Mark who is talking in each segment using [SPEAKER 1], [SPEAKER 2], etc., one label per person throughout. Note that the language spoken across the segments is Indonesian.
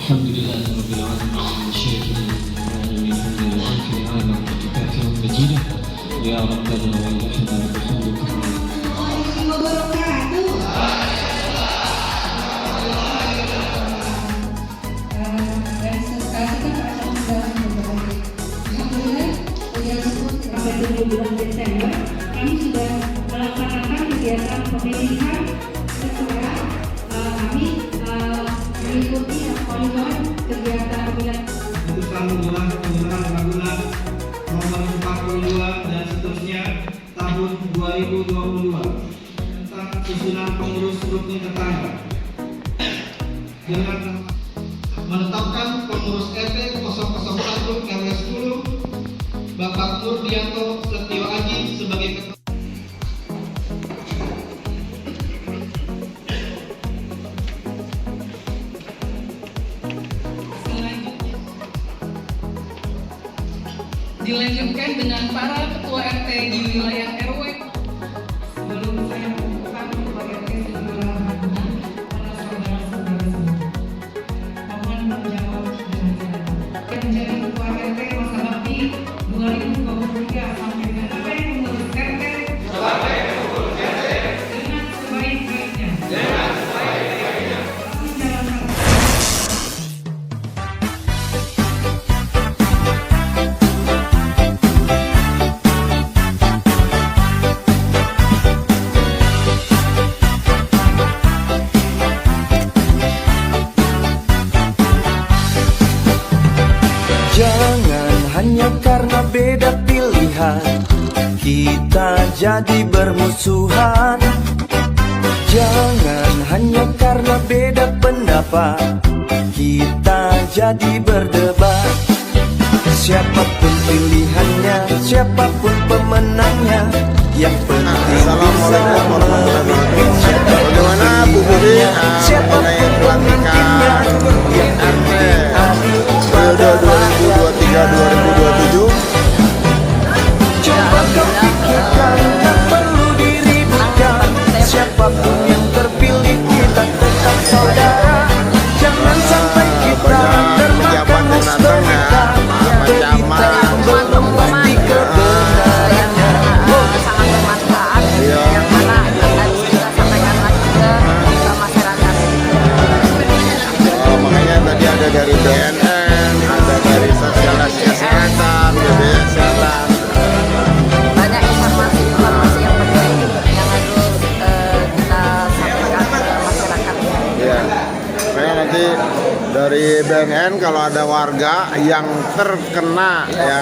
[SPEAKER 1] الحمد لله رب العالمين الشيخ العالمين الحمد لله في عالم وكفاته مجيده يا ربنا وإلهنا لك الحمد كثيرا.
[SPEAKER 2] Bulan Desember kami sudah melaksanakan kegiatan pemilihan ketua. Kami mengikuti koridor kegiatan pemilihan
[SPEAKER 3] Putusan Lurah Kelurahan Ragunan nomor 42 dan seterusnya tahun 2022 tentang susunan pengurus rukun tetangga dengan menetapkan pengurus RT 001 RW 10 Bapak Nurdianto Setio Aji sebagai ketua.
[SPEAKER 4] Dilanjutkan dengan para ketua RT di wilayah RW. Sebelum saya membutuhkan ketua RT di wilayah Ragunan, para saudara-saudara semua, mohon menjawab dengan jelas. Menjadi ketua RT masa bakti 2023 sampai dengan apa yang mengurus RT dengan sebaik-baiknya.
[SPEAKER 5] Jangan hanya karena beda pilihan kita jadi bermusuhan. Jangan hanya karena beda pendapat kita jadi berdebat. Siapapun pilihannya, siapapun pemenangnya, yang penting bisa memimpin.
[SPEAKER 6] Bagaimana Bu Budi mengenai pelantikan RT periode 2023-2027?
[SPEAKER 5] Coba kau pikirkan, tak perlu diributkan. Siapapun yang terpilih kita tetap saudara. Jangan sampai kita termakan otorita, berita yang belum pasti kebenarannya.
[SPEAKER 7] Sangat bermanfaat, yang mana harus kita sampaikan lagi ke masyarakat.
[SPEAKER 6] Makanya tadi ada dari BNN, ada dari Sosialisasi Kesehatan, BPJS Kesehatan.
[SPEAKER 7] Banyak informasi-informasi yang penting yang harus kita sampaikan ke masyarakat.
[SPEAKER 6] Ya, makanya nanti dari BNN kalau ada warga yang terkena ya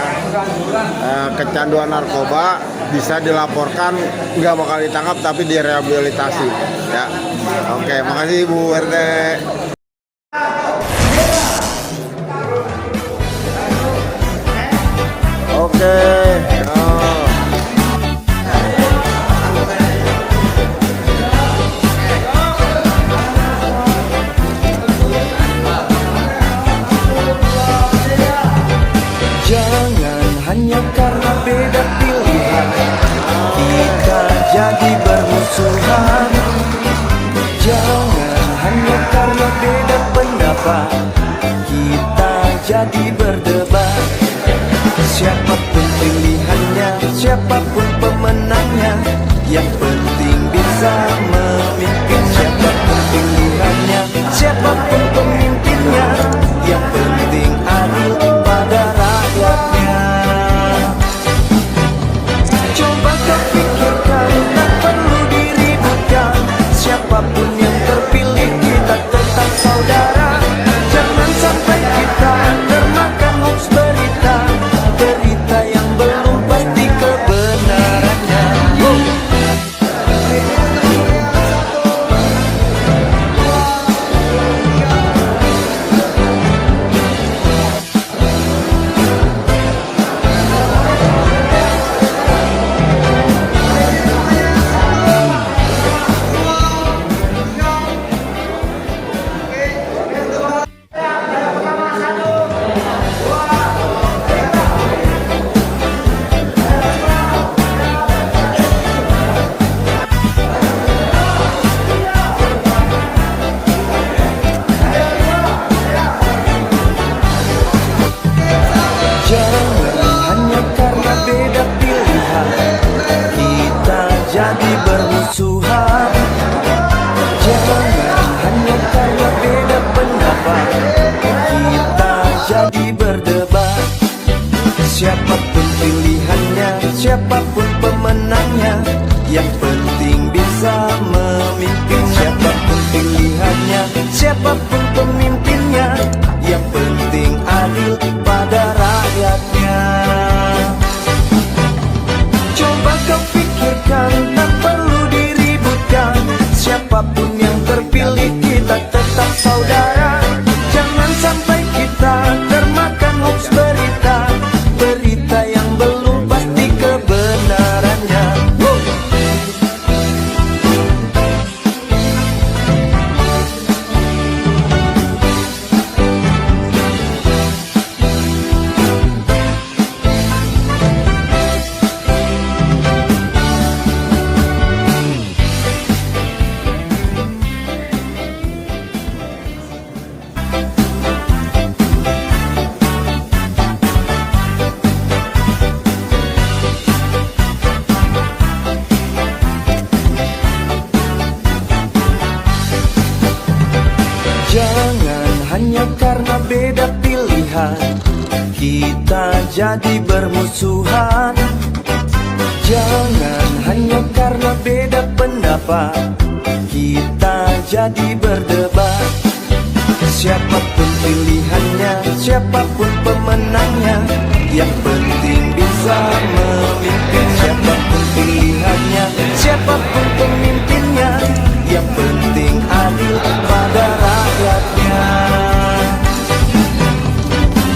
[SPEAKER 6] kecanduan narkoba bisa dilaporkan, nggak bakal ditangkap tapi direhabilitasi ya. Oke, makasih Bu RT. Oke.
[SPEAKER 5] Jangan hanya karena beda pilihan kita jadi bermusuhan. Jangan hanya karena beda pendapat kita jadi berdebat. Siapapun pilihannya, siapapun pemenangnya, yang penting bisa memimpin. Siapapun pilihannya, siapapun pemimpinnya, yang penting adil pada rakyatnya. Coba kau pikirkan, tak perlu diributkan. Siapapun yang terpilih kita tetap saudara. Jangan sampai kita termakan hoax berita, berita yang belum pasti kebenarannya. siapapun pemimpinnya, yang penting adil pada rakyatnya. Coba kau pikirkan, tak perlu diributkan. Siapapun yang terpilih kita tetap saudara. Jangan sampai kita termakan hoax berita, berita yang belum pasti kebenarannya. Jangan hanya karena beda pilihan kita jadi bermusuhan. Jangan hanya karena beda pendapat kita jadi berdebat. Siapapun pilihannya, siapapun pemenangnya, yang penting bisa memimpin. Siapapun pilihannya, siapapun pemimpinnya, yang penting adil pada rakyatnya.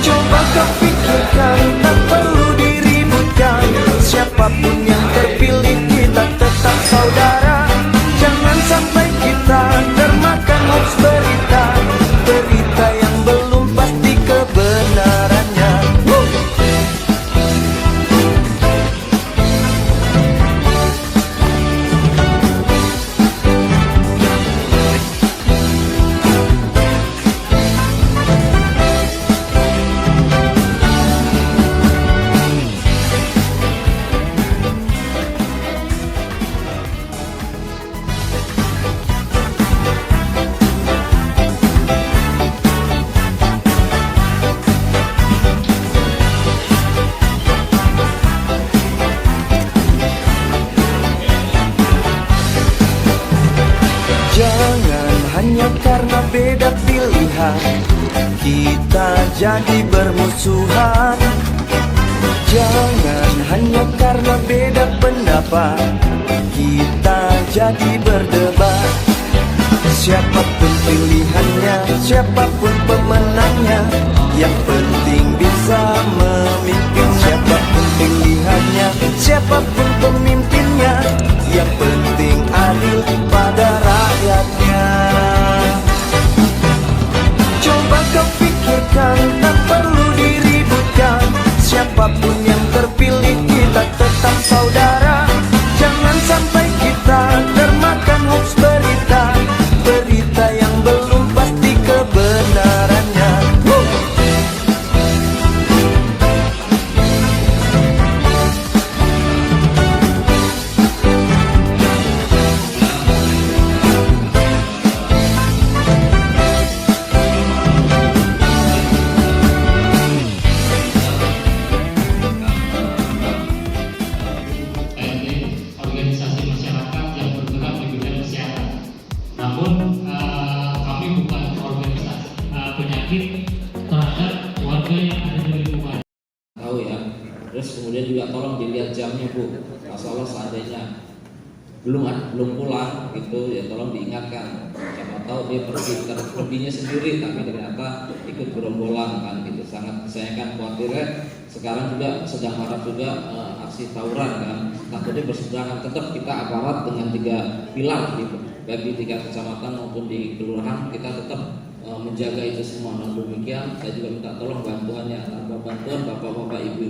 [SPEAKER 5] Coba kau pikirkan, tak perlu diributkan. Siapapun yang terpilih kita tetap saudara. Jangan sampai kita termakan hoax berita, berita yang belum pasti kebenarannya. Jangan hanya karena beda pilihan kita jadi bermusuhan. Jangan hanya karena beda pendapat kita jadi berdebat. Siapapun pilihannya, siapapun pemenangnya, yang penting bisa memimpin. Siapapun pilihannya, siapapun pemimpinnya, yang penting adil pada rakyatnya. Coba kau pikirkan, tak perlu diributkan. Siapapun yang terpilih kita tetap saudara. Jangan sampai kita termakan hoax berita, berita yang belum pasti kebenarannya.
[SPEAKER 1] Organisasi masyarakat yang bergerak di bidang kesehatan. Namun kami bukan organisasi penyakit terhadap warga yang ada di lingkungan.
[SPEAKER 8] Tahu ya. Terus kemudian juga tolong dilihat jamnya Bu. Masalah seandainya belum pulang gitu ya, tolong diingatkan. Siapa tahu dia perginya sendiri tapi ternyata ikut gerombolan kan gitu. Sangat disayangkan, khawatirnya sekarang juga sedang marak juga aksi tawuran kan. Takutnya berseberangan. Tetap kita aparat dengan 3 pilar gitu, baik di tingkat kecamatan maupun di kelurahan, kita tetap menjaga itu semua. Namun demikian saya juga minta tolong bantuannya, tanpa bantuan bapak-bapak ibu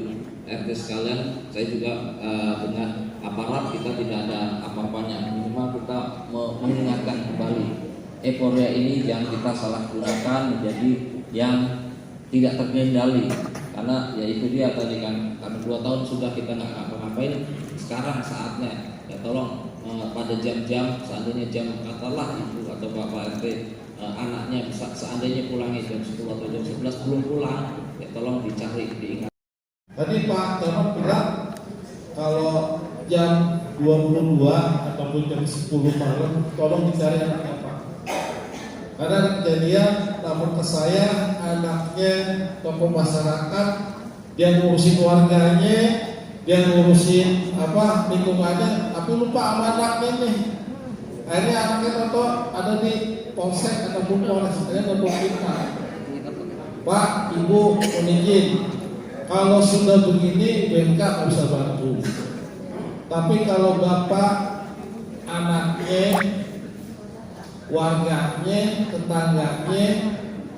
[SPEAKER 8] RT sekalian, saya juga dengan aparat kita tidak ada apa-apanya. Minimal kita mengingatkan kembali euforia ini jangan kita salah gunakan menjadi yang tidak terkendali. Karena ya itu dia tadi kan, karena 2 tahun sudah kita nggak ngapa-ngapain. Sekarang saatnya ya tolong pada jam-jam, seandainya jam katalah ibu atau bapak RT anaknya bisa seandainya pulangnya jam 10 atau jam 11 belum pulang, ya tolong dicari, diingat.
[SPEAKER 9] Tadi Pak Camat bilang kalau jam 22 ataupun jam 10 malam tolong dicari anaknya Pak. Karena kejadian lapor ke saya, anaknya tokoh masyarakat, dia ngurusin warganya, dia ngurusin lingkungannya, tapi lupa sama anaknya nih. Akhirnya anaknya toto ada di polsek ataupun polres, saya telepon kita, Pak, Ibu, mohon izin, kalau sudah begini BNK nggak bisa bantu. Tapi kalau Bapak, anaknya, warganya, tetangganya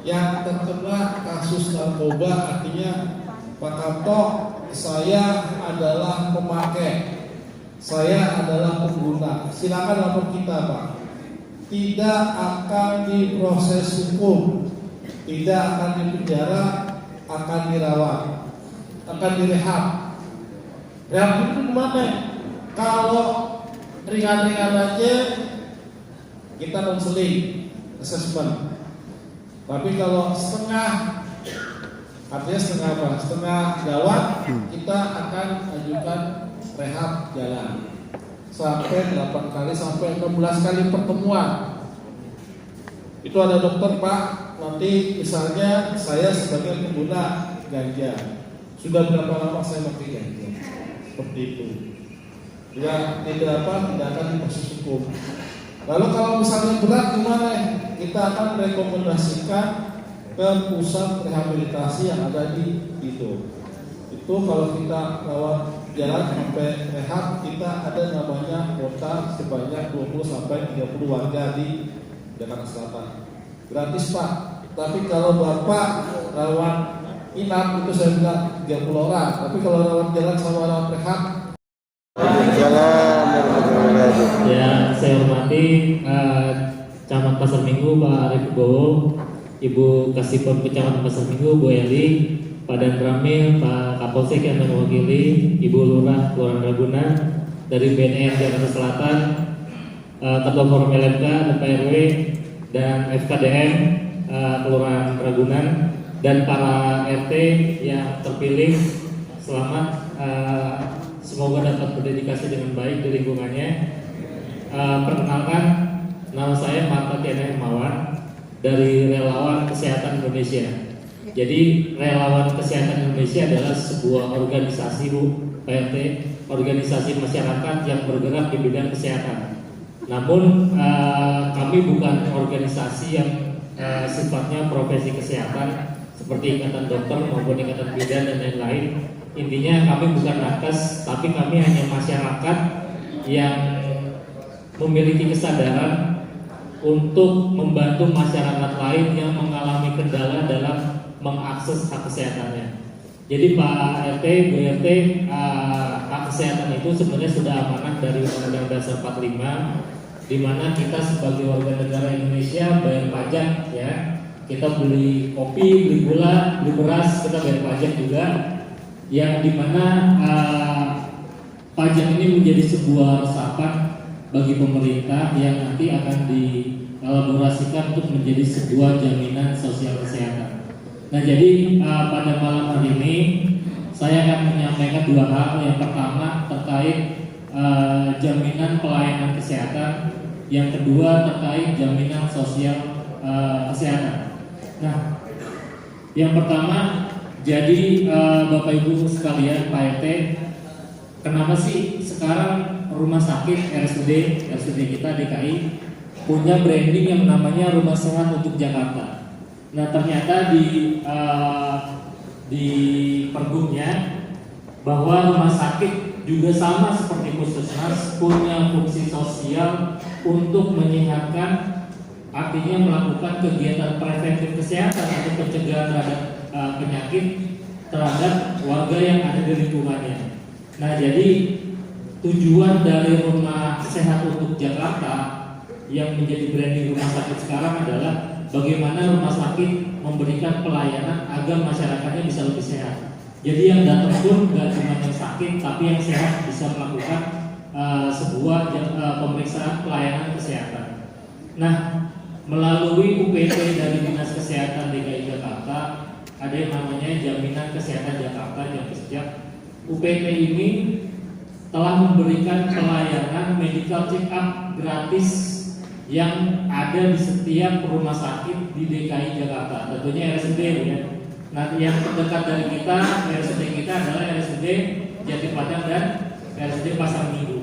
[SPEAKER 9] yang terkena kasus narkoba, artinya Pak Kamto, saya adalah pemakai, saya adalah pengguna, silakan lapor kita Pak. Tidak akan diproses hukum, tidak akan dipenjara, akan dirawat, akan direhab. Rehab itu gimana? Kalau ringan-ringan aja kita konseling, assessment. Tapi kalau setengah, artinya setengah apa? Setengah gawat, kita akan ajukan rehab jalan sampai 8 kali sampai 16 kali pertemuan. Itu ada dokter Pak, nanti misalnya saya sebagai pengguna ganja, sudah berapa lama saya pakai ganja? Seperti itu. Ya tidak akan diproses hukum. Lalu kalau misalnya berat gimana? Kita akan rekomendasikan ke pusat rehabilitasi yang ada di itu. Itu kalau kita rawat jalan sampai rehab, kita ada namanya kuota sebanyak 20 sampai 30 warga di Jakarta Selatan. Gratis Pak. Tapi kalau Bapak rawat inap itu saya bilang 30 orang. Tapi kalau rawat jalan sama rawat rehab.
[SPEAKER 1] Ya, saya hormati Camat Pasar Minggu Pak Arief Bowo, Ibu Kasipon Kecamatan Pasar Minggu Bu Eli, Pak Dan Ramil, Pak Kapolsek yang mewakili, Ibu Lurah Kelurahan Ragunan, dari BNN Jakarta Selatan, Ketua Forum LMK dan Pak RW dan FKDM Kelurahan Ragunan, dan para RT yang terpilih. Selamat, semoga dapat berdedikasi dengan baik di lingkungannya. Perkenalkan, nama saya Marta Tiana Hermawan dari Relawan Kesehatan Indonesia. Jadi Relawan Kesehatan Indonesia adalah sebuah organisasi Bu PRT, organisasi masyarakat yang bergerak di bidang kesehatan. Namun kami bukan organisasi yang sifatnya profesi kesehatan seperti ikatan dokter maupun ikatan bidan dan lain-lain. Intinya kami bukan nakes, tapi kami hanya masyarakat yang memiliki kesadaran untuk membantu masyarakat lain yang mengalami kendala dalam mengakses hak kesehatannya. Jadi Pak RT, Bu RT, hak kesehatan itu sebenarnya sudah amanah dari Undang-Undang Dasar 45, di mana kita sebagai warga negara Indonesia bayar pajak, ya. Kita beli kopi, beli gula, beli beras, kita bayar pajak juga. Yang dimana pajak ini menjadi sebuah resapan bagi pemerintah yang nanti akan dielaborasikan untuk menjadi sebuah jaminan sosial kesehatan. Nah, jadi pada malam hari ini saya akan menyampaikan dua hal. Yang pertama terkait jaminan pelayanan kesehatan, yang kedua terkait jaminan sosial kesehatan. Nah, yang pertama, jadi Bapak Ibu sekalian, Pak RT, kenapa sih sekarang rumah sakit RSUD kita DKI punya branding yang namanya Rumah Sehat untuk Jakarta? Nah, ternyata di pergubnya bahwa rumah sakit juga sama seperti puskesmas punya fungsi sosial untuk menyehatkan, artinya melakukan kegiatan preventif kesehatan atau pencegahan terhadap penyakit terhadap warga yang ada di lingkungannya. Nah, jadi tujuan dari Rumah Sehat untuk Jakarta yang menjadi branding rumah sakit sekarang adalah bagaimana rumah sakit memberikan pelayanan agar masyarakatnya bisa lebih sehat. Jadi yang datang pun nggak cuma yang sakit, tapi yang sehat bisa melakukan sebuah pemeriksaan pelayanan kesehatan. Nah, melalui UPT dari Dinas Kesehatan DKI Jakarta ada yang namanya Jaminan Kesehatan Jakarta (Jampesjak). UPT ini telah memberikan pelayanan medical check up gratis yang ada di setiap rumah sakit di DKI Jakarta, tentunya RSUD ya. Nah, yang terdekat dari kita, RSUD kita adalah RSUD Jati Padang dan RSUD Pasar Minggu.